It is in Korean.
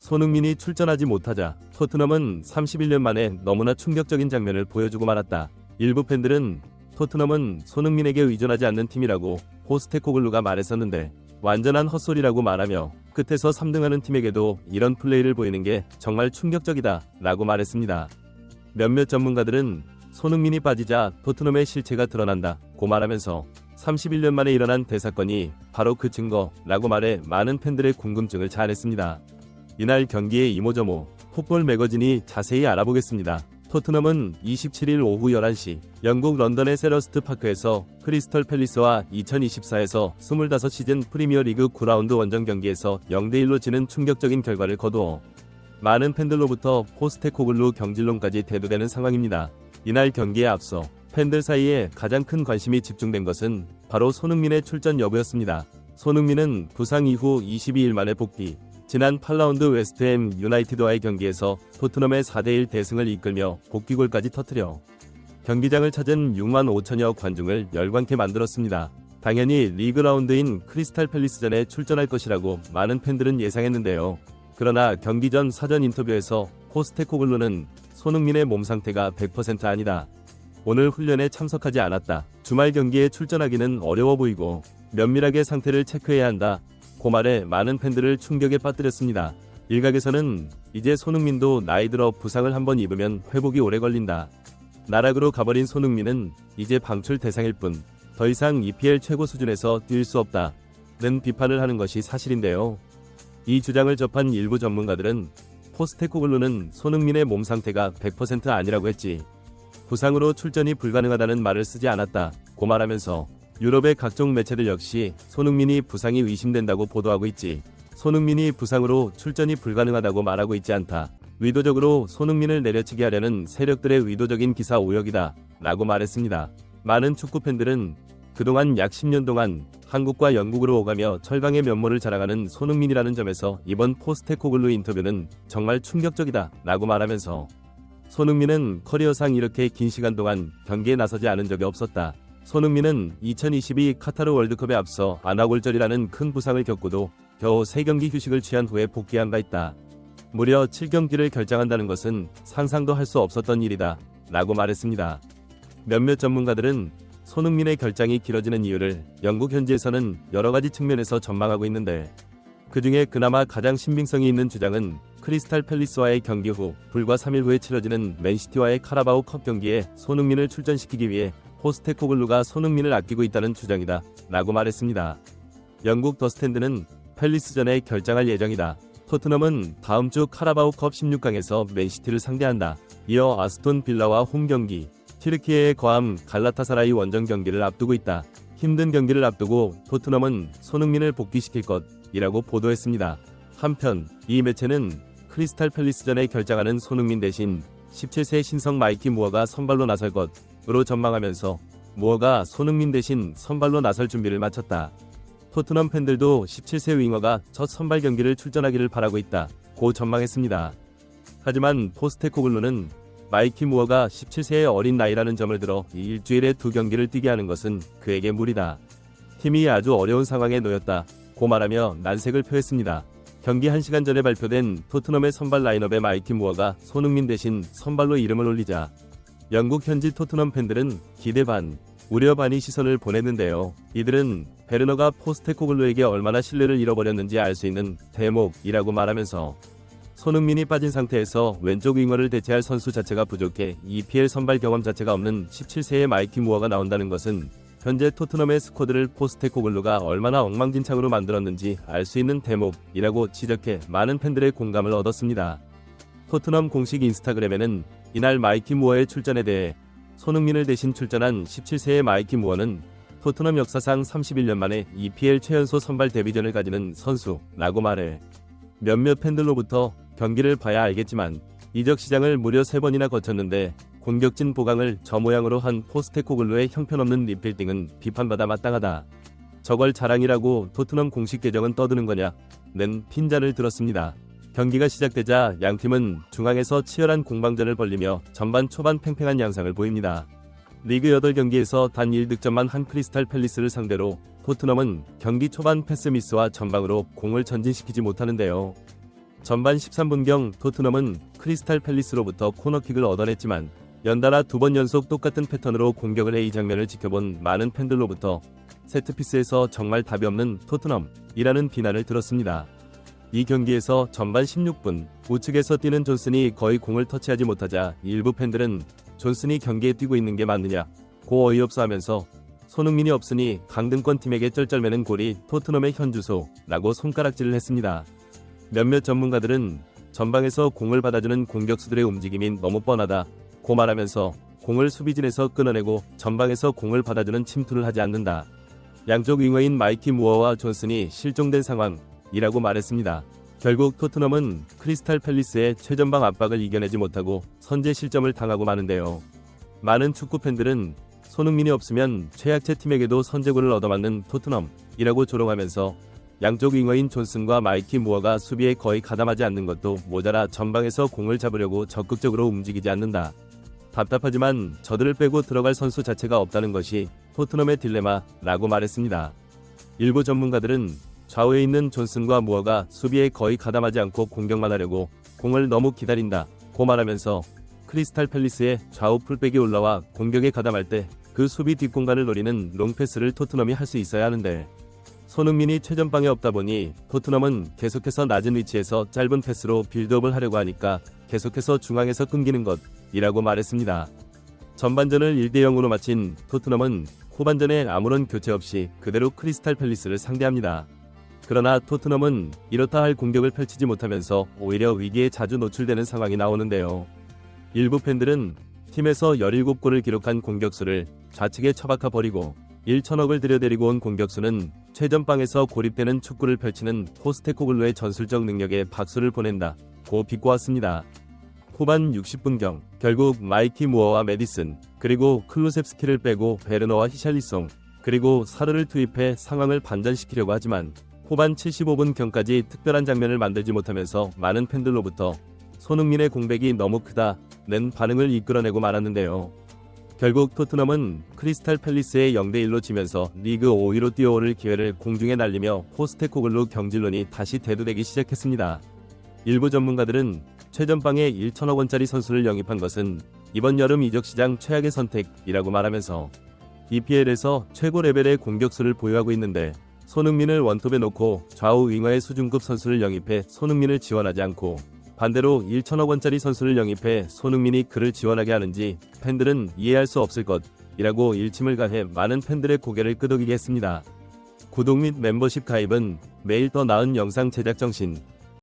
손흥민이 출전하지 못하자 토트넘은 31년 만에 너무나 충격적인 장면을 보여주고 말았다. 일부 팬들은 토트넘은 손흥민에게 의존하지 않는 팀이라고 포스테코글루가 말했었는데 완전한 헛소리라고 말하며 끝에서 3등하는 팀에게도 이런 플레이를 보이는 게 정말 충격적이다 라고 말했습니다. 몇몇 전문가들은 손흥민이 빠지자 토트넘의 실체가 드러난다 고 말하면서 31년 만에 일어난 대사건이 바로 그 증거라고 말해 많은 팬들의 궁금증을 자아냈습니다. 이날 경기의 이모저모 풋볼 매거진이 자세히 알아보겠습니다. 토트넘은 27일 오후 11시 영국 런던의 셀허스트 파크에서 크리스털 팰리스와 2024에서 25시즌 프리미어리그 9라운드 원정 경기에서 0대1로 지는 충격적인 결과를 거두어 많은 팬들로부터 포스테코글루 경질론까지 대두되는 상황입니다. 이날 경기에 앞서 팬들 사이에 가장 큰 관심이 집중된 것은 바로 손흥민의 출전 여부였습니다. 손흥민은 부상 이후 22일 만에 복귀, 지난 8라운드 웨스트햄 유나이티드와의 경기에서 토트넘의 4대1 대승을 이끌며 복귀골까지 터뜨려 경기장을 찾은 6만 5천여 관중을 열광케 만들었습니다. 당연히 리그 라운드인 크리스탈 팰리스전에 출전할 것이라고 많은 팬들은 예상했는데요. 그러나 경기 전 사전 인터뷰에서 포스테코글루는 손흥민의 몸 상태가 100% 아니다. 오늘 훈련에 참석하지 않았다. 주말 경기에 출전하기는 어려워 보이고 면밀하게 상태를 체크해야 한다. 고 말에 많은 팬들을 충격에 빠뜨렸습니다. 일각에서는 이제 손흥민도 나이 들어 부상을 한번 입으면 회복이 오래 걸린다. 나락으로 가버린 손흥민은 이제 방출 대상일 뿐 더 이상 EPL 최고 수준에서 뛸 수 없다는 비판을 하는 것이 사실인데요. 이 주장을 접한 일부 전문가들은 포스테코글루는 손흥민의 몸 상태가 100% 아니라고 했지 부상으로 출전이 불가능하다는 말을 쓰지 않았다 고 말하면서 유럽의 각종 매체들 역시 손흥민이 부상이 의심된다고 보도하고 있지 손흥민이 부상으로 출전이 불가능하다고 말하고 있지 않다. 의도적으로 손흥민을 내려치게 하려는 세력들의 의도적인 기사 오역이다 라고 말했습니다. 많은 축구팬들은 그동안 약 10년 동안 한국과 영국으로 오가며 철강의 면모를 자랑하는 손흥민이라는 점에서 이번 포스테코글루 인터뷰는 정말 충격적이다 라고 말하면서 손흥민은 커리어상 이렇게 긴 시간 동안 경기에 나서지 않은 적이 없었다. 손흥민은 2022 카타르 월드컵에 앞서 안아골절이라는 큰 부상을 겪고도 겨우 3경기 휴식을 취한 후에 복귀한 바 있다. 무려 7경기를 결장한다는 것은 상상도 할 수 없었던 일이다 라고 말했습니다. 몇몇 전문가들은 손흥민의 결장이 길어지는 이유를 영국 현지에서는 여러가지 측면에서 전망하고 있는데 그 중에 그나마 가장 신빙성이 있는 주장은 크리스탈 팰리스와의 경기 후 불과 3일 후에 치러지는 맨시티와의 카라바오 컵 경기에 손흥민을 출전시키기 위해 포스테코글루가 손흥민을 아끼고 있다는 주장이다 라고 말했습니다. 영국 더 스탠드는 팰리스전에 결장할 예정이다. 토트넘은 다음 주 카라바오 컵 16강에서 맨시티를 상대한다. 이어 아스톤 빌라와 홈 경기, 튀르키예의 거함 갈라타사라이 원정 경기를 앞두고 있다. 힘든 경기를 앞두고 토트넘은 손흥민을 복귀시킬 것이라고 보도했습니다. 한편 이 매체는 크리스탈 팰리스전에 결장하는 손흥민 대신 17세 신성 마이키 무어가 선발로 나설 것으로 전망하면서 무어가 손흥민 대신 선발로 나설 준비를 마쳤다. 토트넘 팬들도 17세 윙어가 첫 선발 경기를 출전하기를 바라고 있다 고 전망했습니다. 하지만 포스테코글루는 마이키 무어가 17세의 어린 나이라는 점을 들어 일주일에 2경기를 뛰게 하는 것은 그에게 무리다. 팀이 아주 어려운 상황에 놓였다 고 말하며 난색을 표했습니다. 경기 1시간 전에 발표된 토트넘의 선발 라인업에 마이키 무어가 손흥민 대신 선발로 이름을 올리자 영국 현지 토트넘 팬들은 기대 반, 우려 반의 시선을 보냈는데요. 이들은 베르너가 포스테코글루에게 얼마나 신뢰를 잃어버렸는지 알 수 있는 대목이라고 말하면서 손흥민이 빠진 상태에서 왼쪽 윙어를 대체할 선수 자체가 부족해 EPL 선발 경험 자체가 없는 17세의 마이키 무어가 나온다는 것은 현재 토트넘의 스쿼드를 포스테코글루가 얼마나 엉망진창으로 만들었는지 알 수 있는 대목이라고 지적해 많은 팬들의 공감을 얻었습니다. 토트넘 공식 인스타그램에는 이날 마이키 무어의 출전에 대해 손흥민을 대신 출전한 17세의 마이키 무어는 토트넘 역사상 31년 만에 EPL 최연소 선발 데뷔전을 가지는 선수라고 말해 몇몇 팬들로부터 경기를 봐야 알겠지만 이적 시장을 무려 3번이나 거쳤는데 공격진 보강을 저 모양으로 한 포스테코글루의 형편없는 리필딩은 비판받아 마땅하다. 저걸 자랑이라고 토트넘 공식 계정은 떠드는 거냐? 는 핀잔을 들었습니다. 경기가 시작되자 양팀은 중앙에서 치열한 공방전을 벌리며 전반 초반 팽팽한 양상을 보입니다. 리그 8경기에서 단 1득점만 한 크리스탈 팰리스를 상대로 토트넘은 경기 초반 패스 미스와 전방으로 공을 전진시키지 못하는데요. 전반 13분경 토트넘은 크리스탈 팰리스로부터 코너킥을 얻어냈지만 연달아 2번 연속 똑같은 패턴으로 공격을 해 이 장면을 지켜본 많은 팬들로부터 세트피스에서 정말 답이 없는 토트넘이라는 비난을 들었습니다. 이 경기에서 전반 16분 우측에서 뛰는 존슨이 거의 공을 터치하지 못하자 일부 팬들은 존슨이 경기에 뛰고 있는 게 맞느냐 고 어이없어 하면서 손흥민이 없으니 강등권 팀에게 쩔쩔매는 골이 토트넘의 현주소라고 손가락질을 했습니다. 몇몇 전문가들은 전방에서 공을 받아주는 공격수들의 움직임이 너무 뻔하다 고 말하면서 공을 수비진에서 끊어내고 전방에서 공을 받아주는 침투를 하지 않는다. 양쪽 윙어인 마이티 무어와 존슨이 실종된 상황이라고 말했습니다. 결국 토트넘은 크리스탈 팰리스의 최전방 압박을 이겨내지 못하고 선제 실점을 당하고 마는데요. 많은 축구 팬들은 손흥민이 없으면 최약체 팀에게도 선제골을 얻어맞는 토트넘이라고 조롱하면서 양쪽 윙어인 존슨과 마이티 무어가 수비에 거의 가담하지 않는 것도 모자라 전방에서 공을 잡으려고 적극적으로 움직이지 않는다. 답답하지만 저들을 빼고 들어갈 선수 자체가 없다는 것이 토트넘의 딜레마라고 말했습니다. 일부 전문가들은 좌우에 있는 존슨과 무어가 수비에 거의 가담하지 않고 공격만 하려고 공을 너무 기다린다 고 말하면서 크리스탈 팰리스의 좌우 풀백이 올라와 공격에 가담할 때 그 수비 뒷공간을 노리는 롱패스를 토트넘이 할 수 있어야 하는데 손흥민이 최전방에 없다 보니 토트넘은 계속해서 낮은 위치에서 짧은 패스로 빌드업을 하려고 하니까 계속해서 중앙에서 끊기는 것이라고 말했습니다. 전반전을 1대0으로 마친 토트넘은 후반전에 아무런 교체 없이 그대로 크리스탈 팰리스를 상대합니다. 그러나 토트넘은 이렇다 할 공격을 펼치지 못하면서 오히려 위기에 자주 노출되는 상황이 나오는데요. 일부 팬들은 팀에서 17골을 기록한 공격수를 좌측에 처박아 버리고 1천억을 들여데리고 온 공격수는 최전방에서 고립되는 축구를 펼치는 포스테코글루의 전술적 능력에 박수를 보낸다 고 비꼬았습니다. 후반 60분경 결국 마이티 무어와 메디슨 그리고 클루셉스키를 빼고 베르너와 히샬리송 그리고 사르를 투입해 상황을 반전시키려고 하지만 후반 75분경까지 특별한 장면을 만들지 못하면서 많은 팬들로부터 손흥민의 공백이 너무 크다는 반응을 이끌어내고 말았는데요. 결국 토트넘은 크리스탈 팰리스에 0대1로 지면서 리그 5위로 뛰어오를 기회를 공중에 날리며 포스테코글루 경질론이 다시 대두되기 시작했습니다. 일부 전문가들은 최전방에 1천억 원짜리 선수를 영입한 것은 이번 여름 이적시장 최악의 선택이라고 말하면서 EPL에서 최고 레벨의 공격수를 보유하고 있는데 손흥민을 원톱에 놓고 좌우 윙어의 수준급 선수를 영입해 손흥민을 지원하지 않고 반대로 1천억 원짜리 선수를 영입해 손흥민이 그를 지원하게 하는지 팬들은 이해할 수 없을 것이라고 일침을 가해 많은 팬들의 고개를 끄덕이게 했습니다. 구독 및 멤버십 가입은 매일 더 나은 영상 제작 정신